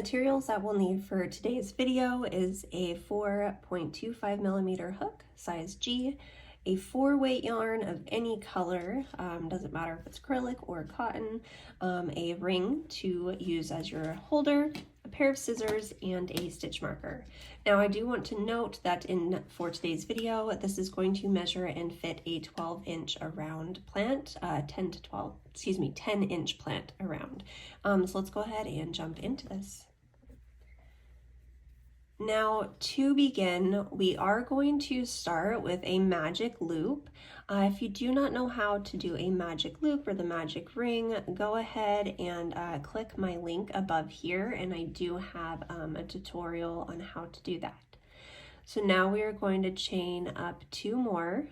materials that we'll need for today's video is a 4.25 millimeter hook, size G, a 4-weight yarn of any color, doesn't matter if it's acrylic or cotton, a ring to use as your holder, a pair of scissors, and a stitch marker. Now I do want to note that for today's video, this is going to measure and fit a 12-inch around plant, 10-inch plant around. So let's go ahead and jump into this. Now to begin, we are going to start with a magic loop. If you do not know how to do a magic loop or the magic ring, go ahead and click my link above here, and I do have a tutorial on how to do that. So now we are going to chain up 2 more.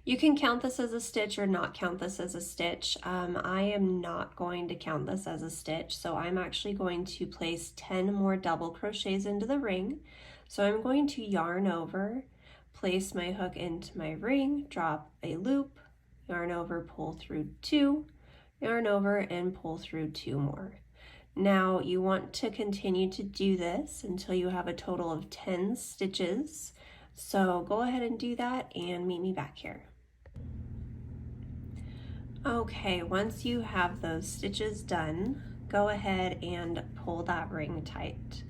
You can count this as a stitch or not count this as a stitch. I am not going to count this as a stitch, so I'm actually going to place 10 more double crochets into the ring. So I'm going to yarn over, place my hook into my ring, drop a loop, yarn over, pull through 2, yarn over, and pull through 2 more. Now you want to continue to do this until you have a total of 10 stitches. So go ahead and do that and meet me back here. Okay, once you have those stitches done, go ahead and pull that ring tight.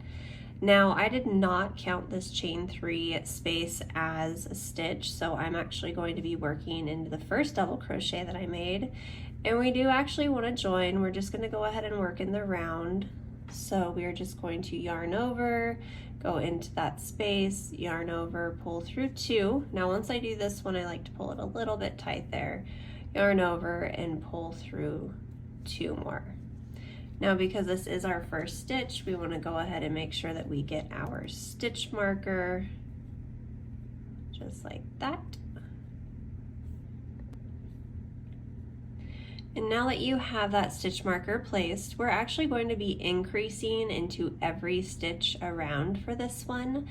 Now I did not count this chain 3 space as a stitch, so I'm actually going to be working into the first double crochet that I made, and we do actually want to join. We're just going to go ahead and work in the round. So we are just going to yarn over, go into that space, yarn over, pull through 2. Now once I do this one, I like to pull it a little bit tight there. Yarn over and pull through 2 more. Now because this is our first stitch, we want to go ahead and make sure that we get our stitch marker just like that. And now that you have that stitch marker placed, we're actually going to be increasing into every stitch around for this one.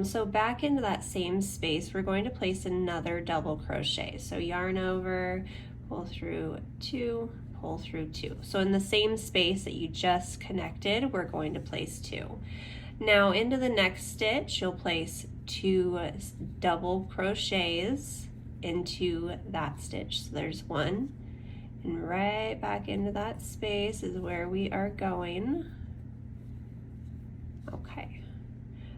So back into that same space, we're going to place another double crochet. So yarn over, pull through 2, pull through 2. So in the same space that you just connected, we're going to place 2. Now into the next stitch, you'll place 2 double crochets into that stitch. So there's 1. And right back into that space is where we are going. Okay,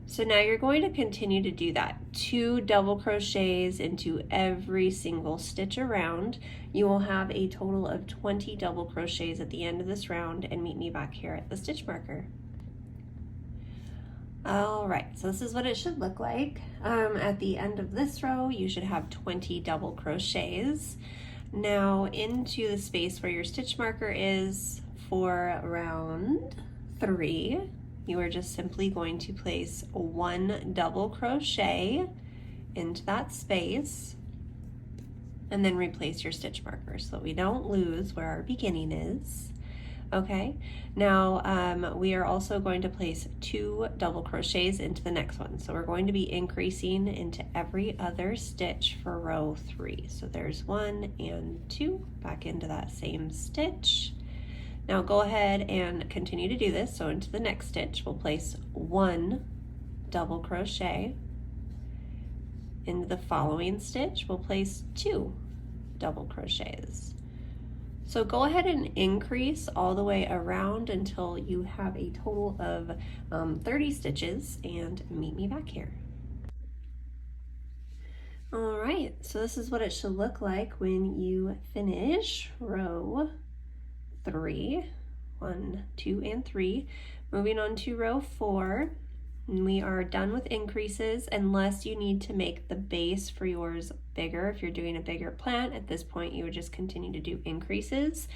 so now you're going to continue to do that. 2 double crochets into every single stitch around. You will have a total of 20 double crochets at the end of this round, and meet me back here at the stitch marker. All right, so this is what it should look like. At the end of this row, you should have 20 double crochets. Now into the space where your stitch marker is for round 3, you are just simply going to place 1 double crochet into that space and then replace your stitch marker so that we don't lose where our beginning is. Okay, now we are also going to place 2 double crochets into the next one. So we're going to be increasing into every other stitch for row 3. So there's 1 and 2, back into that same stitch. Now go ahead and continue to do this. So into the next stitch, we'll place 1 double crochet. Into the following stitch, we'll place 2 double crochets. So go ahead and increase all the way around until you have a total of 30 stitches, and meet me back here. All right, so this is what it should look like when you finish row 3, 1, 2, and 3. Moving on to row 4. And we are done with increases unless you need to make the base for yours bigger. If you're doing a bigger plant, at this point you would just continue to do increases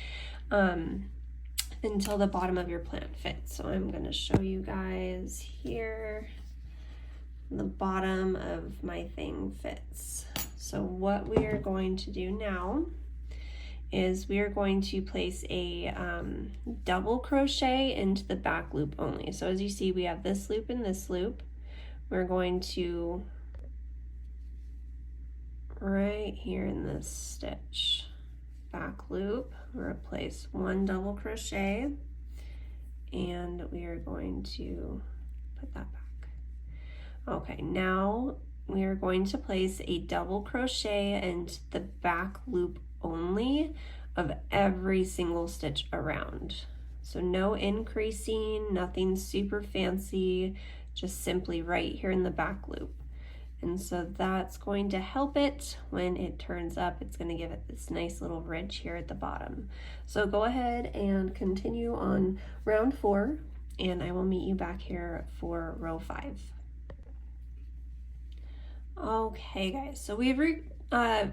until the bottom of your plant fits. So I'm going to show you guys here. The bottom of my thing fits. So what we are going to do now is we are going to place a double crochet into the back loop only. So as you see, we have this loop and this loop. We're going to, right here in this stitch, back loop, we're going to place 1 double crochet and we are going to put that back. Okay, now we are going to place a double crochet into the back loop only of every single stitch around. So no increasing, nothing super fancy, just simply right here in the back loop. And so that's going to help it when it turns up. It's going to give it this nice little ridge here at the bottom. So go ahead and continue on round 4, and I will meet you back here for row 5. Okay guys, so we've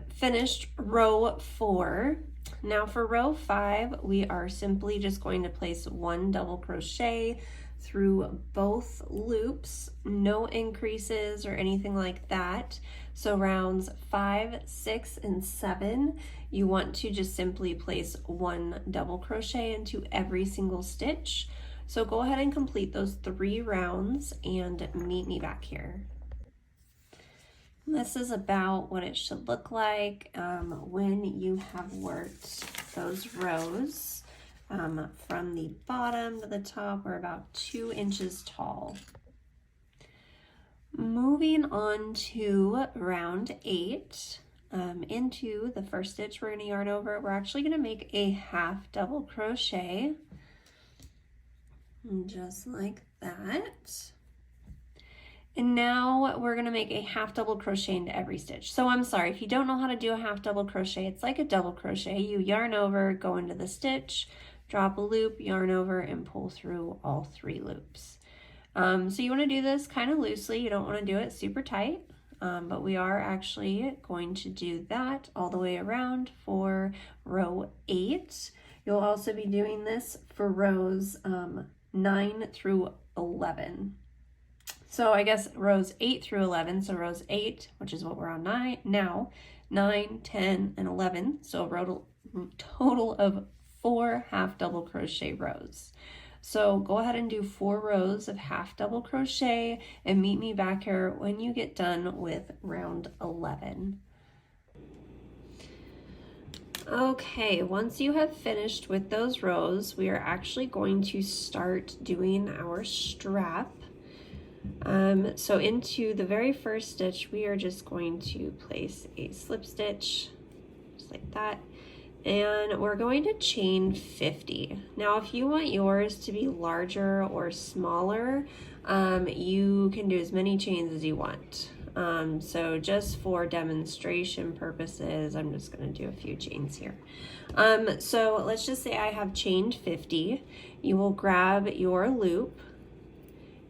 finished row 4. Now for row 5, we are simply just going to place 1 double crochet through both loops, no increases or anything like that. So rounds 5, 6, and 7, you want to just simply place 1 double crochet into every single stitch. So go ahead and complete those 3 rounds and meet me back here. This is about what it should look like when you have worked those rows from the bottom to the top. We're about 2 inches tall. Moving on to round 8, into the first stitch we're going to yarn over, we're actually going to make a half double crochet, just like that. And now we're going to make a half double crochet into every stitch. So I'm sorry, if you don't know how to do a half double crochet, it's like a double crochet. You yarn over, go into the stitch, drop a loop, yarn over, and pull through all 3 loops. So you want to do this kind of loosely. You don't want to do it super tight, but we are actually going to do that all the way around for row 8. You'll also be doing this for rows 9 through 11. So I guess rows 8 through 11, so rows 8, which is what we're on now, 9, 10, and 11, so a total of 4 half double crochet rows. So go ahead and do 4 rows of half double crochet and meet me back here when you get done with round 11. Okay, once you have finished with those rows, we are actually going to start doing our strap. So into the very first stitch, we are just going to place a slip stitch, just like that, and we're going to chain 50. Now, if you want yours to be larger or smaller, you can do as many chains as you want. So just for demonstration purposes, I'm just going to do a few chains here. So let's just say I have chained 50. You will grab your loop,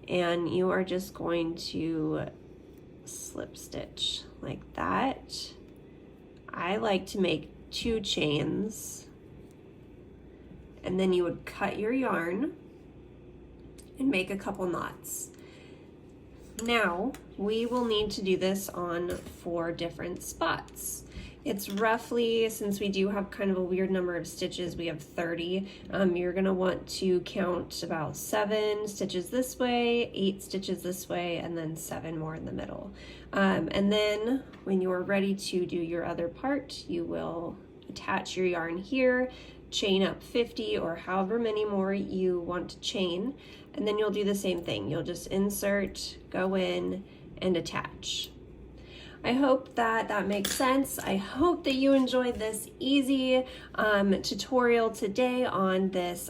and you are just going to slip stitch like that. I like to make 2 chains, and then you would cut your yarn and make a couple knots. Now we will need to do this on 4 different spots. It's roughly, since we do have kind of a weird number of stitches, we have 30, you're gonna want to count about 7 stitches this way, 8 stitches this way, and then 7 more in the middle. And then when you're ready to do your other part, you will attach your yarn here, chain up 50 or however many more you want to chain, and then you'll do the same thing. You'll just insert, go in, and attach. I hope that makes sense. I hope that you enjoyed this easy tutorial today on this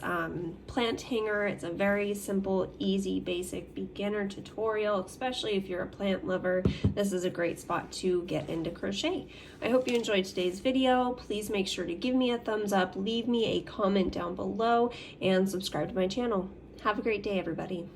plant hanger. It's a very simple, easy, basic beginner tutorial, especially if you're a plant lover. This is a great spot to get into crochet. I hope you enjoyed today's video. Please make sure to give me a thumbs up, leave me a comment down below, and subscribe to my channel. Have a great day, everybody.